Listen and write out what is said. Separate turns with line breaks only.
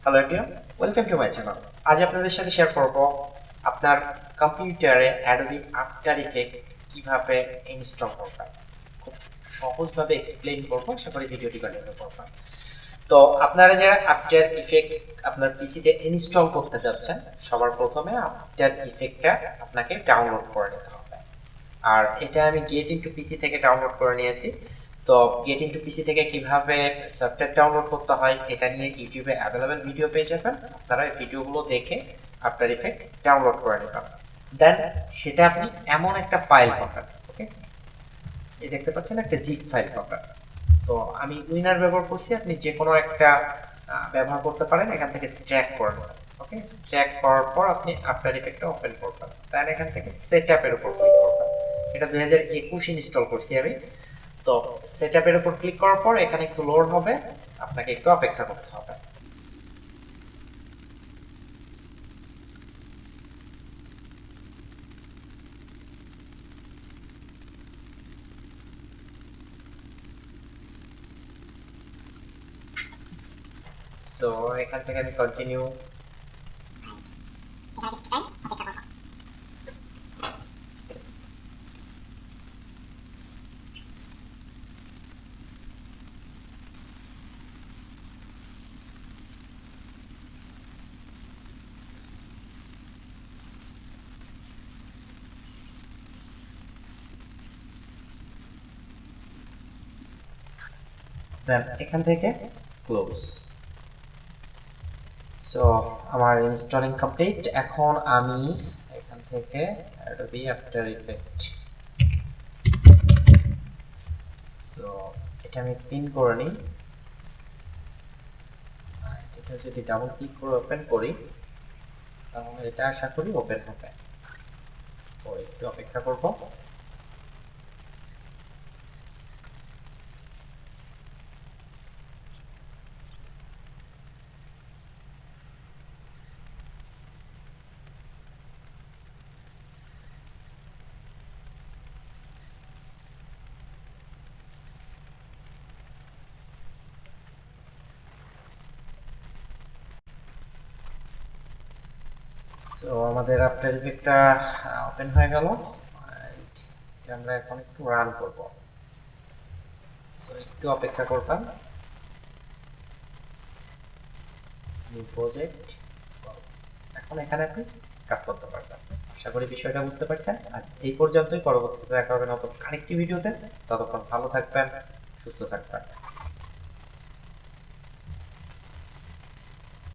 Hello everyone, welcome to my channel. আজ আপনাদের সাথে শেয়ার করব আপনার কম্পিউটারে অ্যাডোবি আফটার ইফেক্ট কিভাবে ইনস্টল করবেন। খুব সহজভাবে এক্সপ্লেইন করব, আশা করি ভিডিওটি কন্টিনিউ করবেন। তো আপনারা যারা আফটার ইফেক্ট আপনার পিসিতে ইনস্টল করতে যাচ্ছেন, সবার প্রথমে আফটার ইফেক্টটা আপনাকে ডাউনলোড করে নিতে হবে। আর এটা আমি গেট ইনটু পিসি থেকে ডাউনলোড করে নিয়েছি। তো গেট ইনটু পিসি থেকে কিভাবে সফটওয়্যার ডাউনলোড করতে হয় এটা নিয়ে ইউটিউবে অ্যাভেলেবেল ভিডিও পেয়ে যাবেন। আপনারা এই ভিডিওগুলো দেখে আফটার ইফেক্ট ডাউনলোড করে নেবেন। দেন সেটা আপনি এমন একটা ফাইল পাবেন, ওকে, এই দেখতে পাচ্ছেন একটা জিপ ফাইল পাবেন। তো আমি উইনার ব্যবহার করছি, আপনি যে কোনো একটা ব্যবহার করতে পারেন। এখান থেকে স্ট্র্যাক করে নেবেন, ওকে। স্ট্র্যাক করার পর আপনি আফটার ইফেক্টটা ওপেন করবেন, দেন এখান থেকে সেটআপের উপর ক্লিক করবেন। এটা 2021 ইনস্টল করছি আমি। তো সেটআপের উপর ক্লিক করার পর এখানে একটু লোড হবে, আপনাকে একটু অপেক্ষা করতে হবে। সো এখান থেকে আমি কন্টিনিউ, দেন এখান থেকে ক্লোজ। সো আমার ইনস্টলিং কমপ্লিট। এখন আমি এখান থেকে অ্যাডোবি আফটার ইফেক্ট, সো এটা আমি পিন করে নিই। এটা যদি ডাবল ক্লিক করে ওপেন করি তাহলে এটা আশা করি ওপেন হবে। তো একটু অপেক্ষা করব। সো আমাদের আফটার ইফেক্টটা ওপেন হয়ে গেল। এটা আমরা এখন একটু রান করব। সো একটু অপেক্ষা করবেন। নিউ প্রজেক্ট, এখন এখানে আপনি কাজ করতে পারবেন। আশা করি বিষয়টা বুঝতে পারছেন। আজ এই পর্যন্তই, পরবর্তীতে দেখা হবে নতুন আরেকটি ভিডিওতে। ততক্ষণ ভালো থাকবেন, সুস্থ থাকবেন।